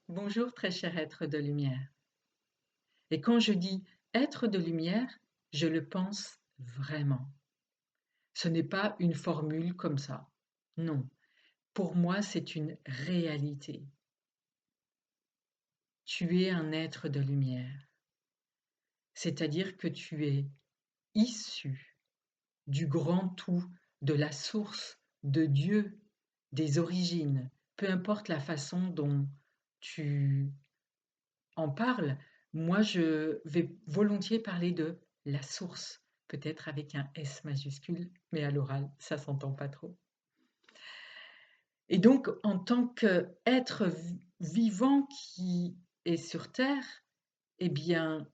Bonjour très cher être de lumière. Et quand je dis être de lumière, je le pense vraiment. Ce n'est pas une formule comme ça. Non, pour moi c'est une réalité. Tu es un être de lumière, c'est-à-dire que tu es issu du grand tout, de la source, de Dieu, des origines, peu importe la façon dont tu en parle, moi je vais volontiers parler de la source, peut-être avec un S majuscule, mais à l'oral, ça s'entend pas trop. Et donc, en tant qu'être vivant qui est sur Terre, eh bien,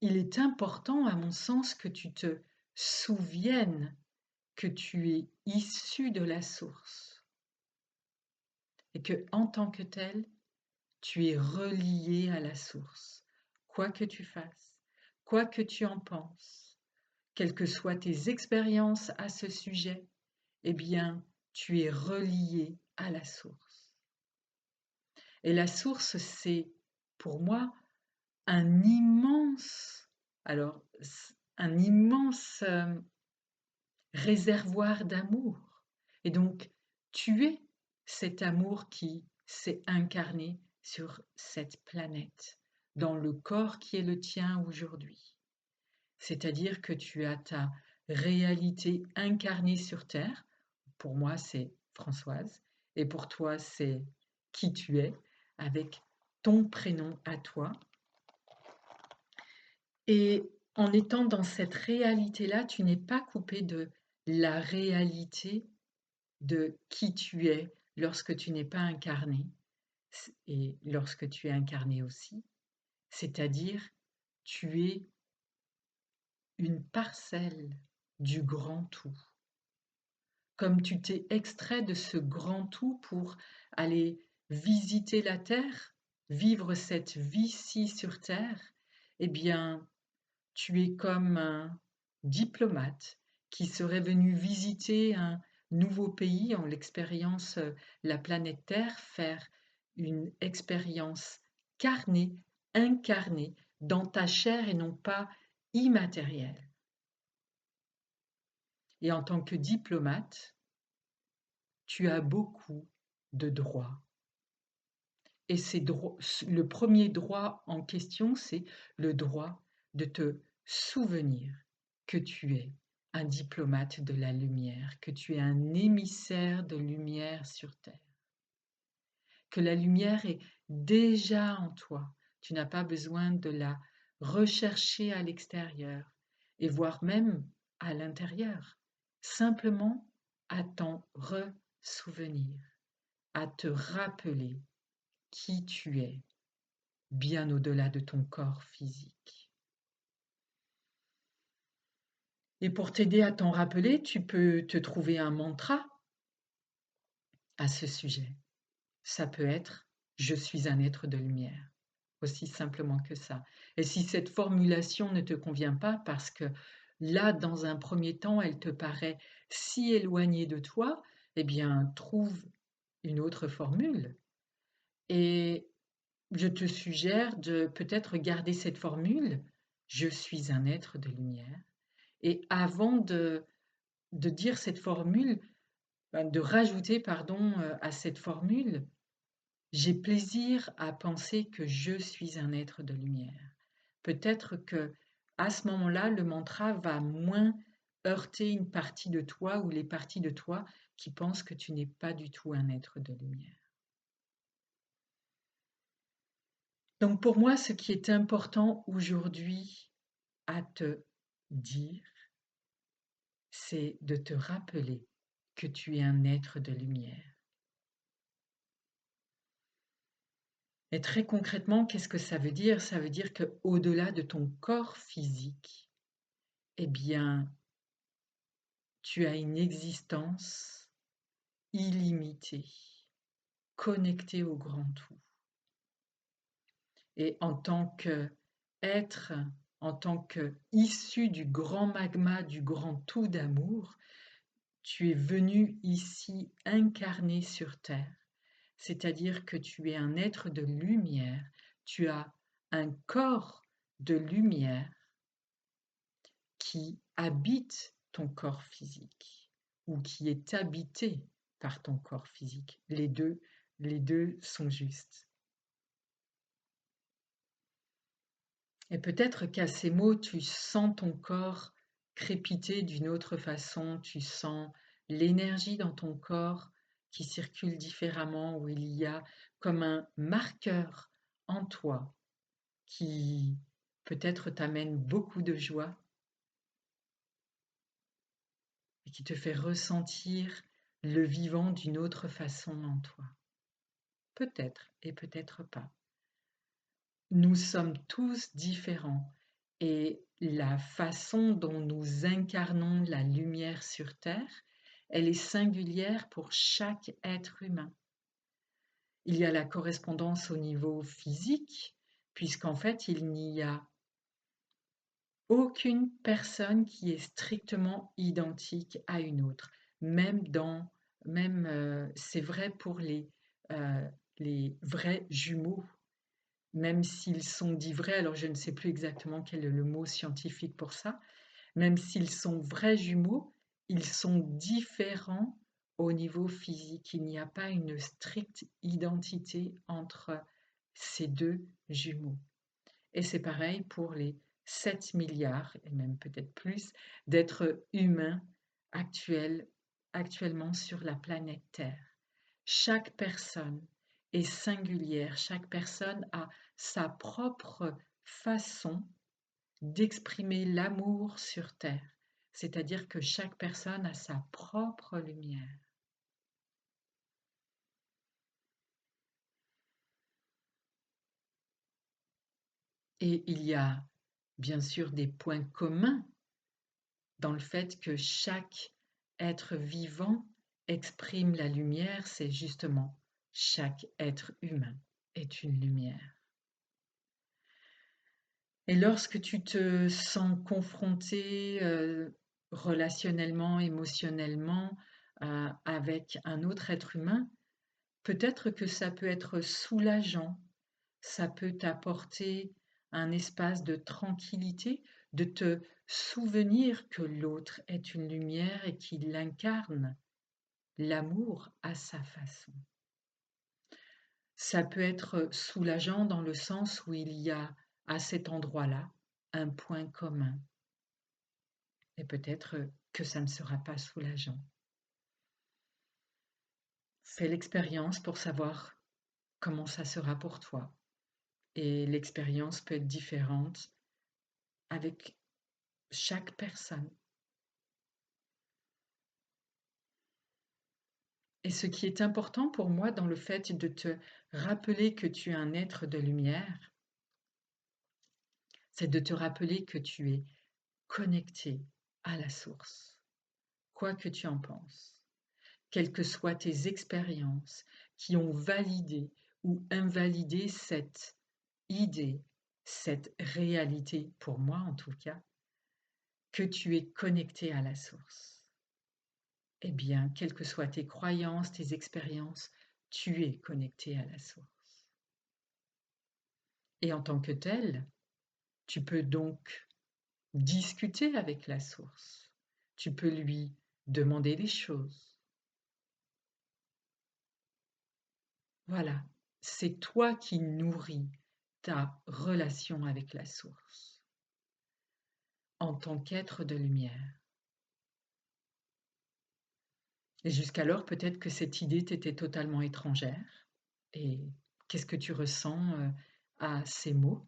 il est important, à mon sens, que tu te souviennes que tu es issu de la source et que, en tant que tel, tu es relié à la source, quoi que tu fasses, quoi que tu en penses, quelles que soient tes expériences à ce sujet, eh bien, tu es relié à la source. Et la source, c'est pour moi un immense, alors, un immense réservoir d'amour. Et donc, tu es cet amour qui s'est incarné sur cette planète, dans le corps qui est le tien aujourd'hui. C'est-à-dire que tu as ta réalité incarnée sur Terre. Pour moi, c'est Françoise. Et pour toi, c'est qui tu es, avec ton prénom à toi. Et en étant dans cette réalité-là, tu n'es pas coupé de la réalité de qui tu es lorsque tu n'es pas incarné et lorsque tu es incarné aussi, c'est-à-dire tu es une parcelle du grand tout. Comme tu t'es extrait de ce grand tout pour aller visiter la Terre, vivre cette vie-ci sur Terre, eh bien, tu es comme un diplomate qui serait venu visiter un nouveau pays, en l'expérience la planète Terre, faire une expérience carnée, incarnée dans ta chair et non pas immatérielle. Et en tant que diplomate, tu as beaucoup de droits. Et le premier droit en question, c'est le droit de te souvenir que tu es un diplomate de la lumière, que tu es un émissaire de lumière sur Terre, que la lumière est déjà en toi. Tu n'as pas besoin de la rechercher à l'extérieur et voire même à l'intérieur, simplement à t'en ressouvenir, à te rappeler qui tu es, bien au-delà de ton corps physique. Et pour t'aider à t'en rappeler, tu peux te trouver un mantra à ce sujet. Ça peut être « Je suis un être de lumière », aussi simplement que ça. Et si cette formulation ne te convient pas parce que là, dans un premier temps, elle te paraît si éloignée de toi, eh bien, trouve une autre formule. Et je te suggère de peut-être garder cette formule « Je suis un être de lumière ». Et avant de dire cette formule, de rajouter, pardon, à cette formule, j'ai plaisir à penser que je suis un être de lumière. Peut-être que à ce moment-là, le mantra va moins heurter une partie de toi ou les parties de toi qui pensent que tu n'es pas du tout un être de lumière. Donc pour moi, ce qui est important aujourd'hui à te dire, c'est de te rappeler que tu es un être de lumière. Et très concrètement, qu'est-ce que ça veut dire? Ça veut dire qu'au-delà de ton corps physique, eh bien, tu as une existence illimitée, connectée au grand tout. Et en tant qu'être, en tant qu'issu du grand magma, du grand tout d'amour, tu es venu ici incarné sur Terre c'est-à-dire que tu es un être de lumière, tu as un corps de lumière qui habite ton corps physique ou qui est habité par ton corps physique. Les deux sont justes. Et peut-être qu'à ces mots, tu sens ton corps crépiter d'une autre façon, tu sens l'énergie dans ton corps qui circule différemment, où il y a comme un marqueur en toi qui peut-être t'amène beaucoup de joie et qui te fait ressentir le vivant d'une autre façon en toi. Peut-être et peut-être pas. Nous sommes tous différents et la façon dont nous incarnons la lumière sur Terre, elle est singulière pour chaque être humain. Il y a la correspondance au niveau physique, puisqu'en fait, il n'y a aucune personne qui est strictement identique à une autre, c'est vrai pour les vrais jumeaux, même s'ils sont dits vrais, alors je ne sais plus exactement quel est le mot scientifique pour ça, même s'ils sont vrais jumeaux, ils sont différents au niveau physique. Il n'y a pas une stricte identité entre ces deux jumeaux. Et c'est pareil pour les 7 milliards, et même peut-être plus, d'êtres humains actuellement sur la planète Terre. Chaque personne est singulière, chaque personne a sa propre façon d'exprimer l'amour sur Terre, c'est-à-dire que chaque personne a sa propre lumière. Et il y a bien sûr des points communs dans le fait que chaque être vivant exprime la lumière, c'est justement chaque être humain est une lumière. Et lorsque tu te sens confronté relationnellement, émotionnellement avec un autre être humain, peut-être que ça peut être soulageant, ça peut t'apporter un espace de tranquillité, de te souvenir que l'autre est une lumière et qu'il incarne l'amour à sa façon. Ça peut être soulageant dans le sens où il y a à cet endroit-là un point commun. Et peut-être que ça ne sera pas soulageant. Fais l'expérience pour savoir comment ça sera pour toi. Et l'expérience peut être différente avec chaque personne. Et ce qui est important pour moi dans le fait de te rappeler que tu es un être de lumière, c'est de te rappeler que tu es connecté à la source, quoi que tu en penses, quelles que soient tes expériences qui ont validé ou invalidé cette idée, cette réalité, pour moi en tout cas, que tu es connecté à la source. Eh bien, quelles que soient tes croyances, tes expériences, tu es connecté à la source. Et en tant que tel, tu peux donc discuter avec la source. Tu peux lui demander des choses. Voilà, c'est toi qui nourris ta relation avec la source en tant qu'être de lumière. Et jusqu'alors, peut-être que cette idée t'était totalement étrangère. Et qu'est-ce que tu ressens à ces mots?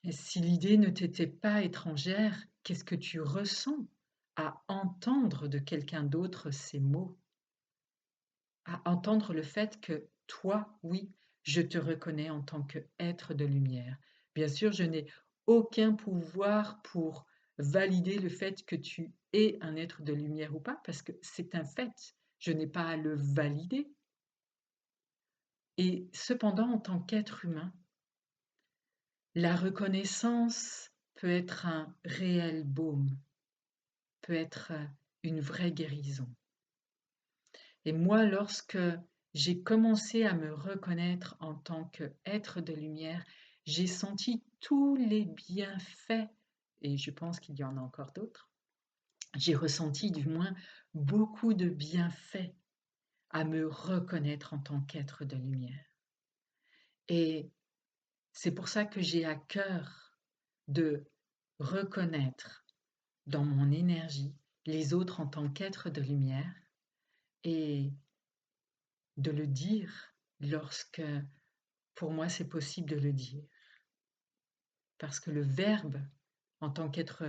Et si l'idée ne t'était pas étrangère, qu'est-ce que tu ressens à entendre de quelqu'un d'autre ces mots? À entendre le fait que toi, oui, je te reconnais en tant qu'être de lumière. Bien sûr, je n'ai aucun pouvoir pour valider le fait que tu es un être de lumière ou pas, parce que c'est un fait. Je n'ai pas à le valider. Et cependant, en tant qu'être humain, la reconnaissance peut être un réel baume, peut être une vraie guérison. Et moi, lorsque j'ai commencé à me reconnaître en tant qu'être de lumière, j'ai senti tous les bienfaits, et je pense qu'il y en a encore d'autres. J'ai ressenti du moins beaucoup de bienfaits à me reconnaître en tant qu'être de lumière. Et c'est pour ça que j'ai à cœur de reconnaître dans mon énergie les autres en tant qu'être de lumière et de le dire lorsque, pour moi, c'est possible de le dire. Parce que le verbe, en tant qu'être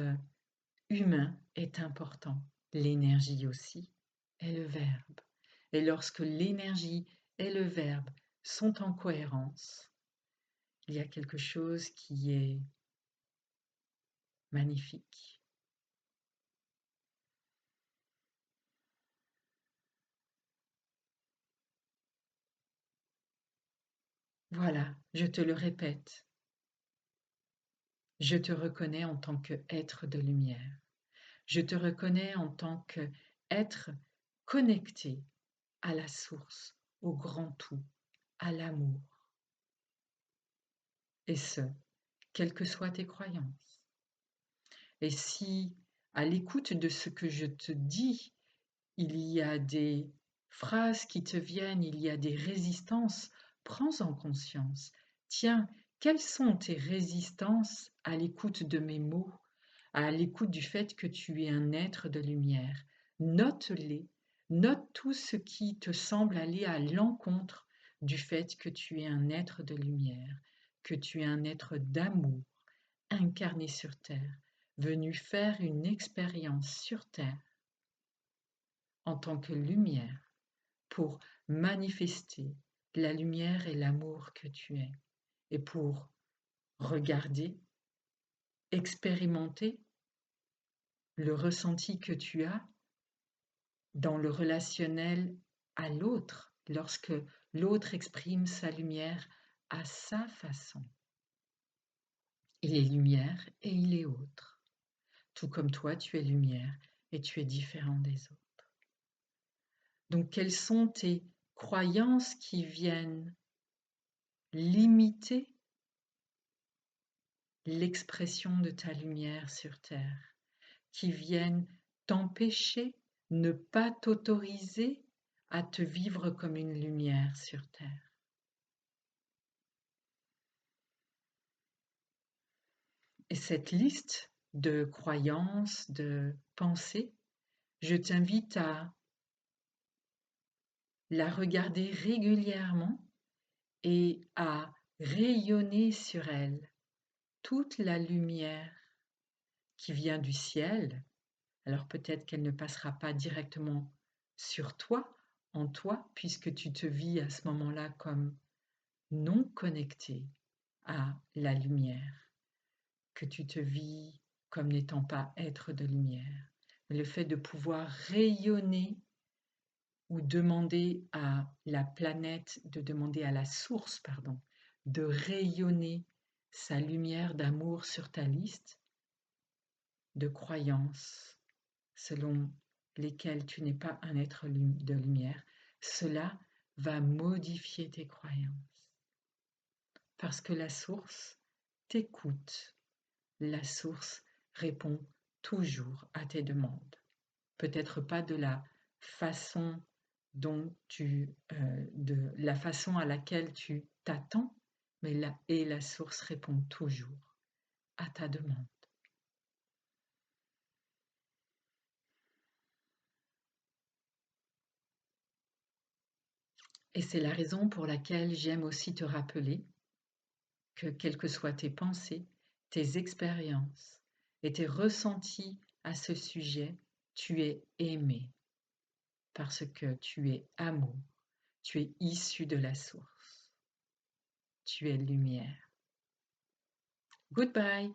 humain, est important. L'énergie aussi est le verbe. Et lorsque l'énergie et le verbe sont en cohérence, il y a quelque chose qui est magnifique. Voilà, je te le répète, je te reconnais en tant qu'être de lumière. Je te reconnais en tant qu'être connecté à la source, au grand tout, à l'amour. Et ce, quelles que soient tes croyances. Et si, à l'écoute de ce que je te dis, il y a des phrases qui te viennent, il y a des résistances, prends-en conscience. Tiens, quelles sont tes résistances à l'écoute de mes mots, à l'écoute du fait que tu es un être de lumière? Note-les, note tout ce qui te semble aller à l'encontre du fait que tu es un être de lumière, que tu es un être d'amour, incarné sur Terre, venu faire une expérience sur Terre en tant que lumière pour manifester la lumière et l'amour que tu es et pour regarder, expérimenter le ressenti que tu as dans le relationnel à l'autre lorsque l'autre exprime sa lumière à sa façon. Il est lumière et il est autre, tout comme toi tu es lumière et tu es différent des autres. Donc quelles sont tes croyances qui viennent limiter l'expression de ta lumière sur Terre, qui viennent t'empêcher, ne pas t'autoriser à te vivre comme une lumière sur Terre? Et cette liste de croyances, de pensées, je t'invite à la regarder régulièrement et à rayonner sur elle toute la lumière qui vient du ciel. Alors peut-être qu'elle ne passera pas directement sur toi, en toi, puisque tu te vis à ce moment-là comme non connecté à la lumière, que tu te vis comme n'étant pas être de lumière. Mais le fait de pouvoir rayonner ou demander à la planète, de demander à la source, pardon, de rayonner sa lumière d'amour sur ta liste de croyances selon lesquelles tu n'es pas un être de lumière, cela va modifier tes croyances. Parce que la source t'écoute, la source répond toujours à tes demandes. Peut-être pas de la façon de la façon à laquelle tu t'attends, mais la source répond toujours à ta demande. Et c'est la raison pour laquelle j'aime aussi te rappeler que quelles que soient tes pensées, tes expériences et tes ressentis à ce sujet, tu es aimé parce que tu es amour, tu es issu de la source, tu es lumière. Goodbye.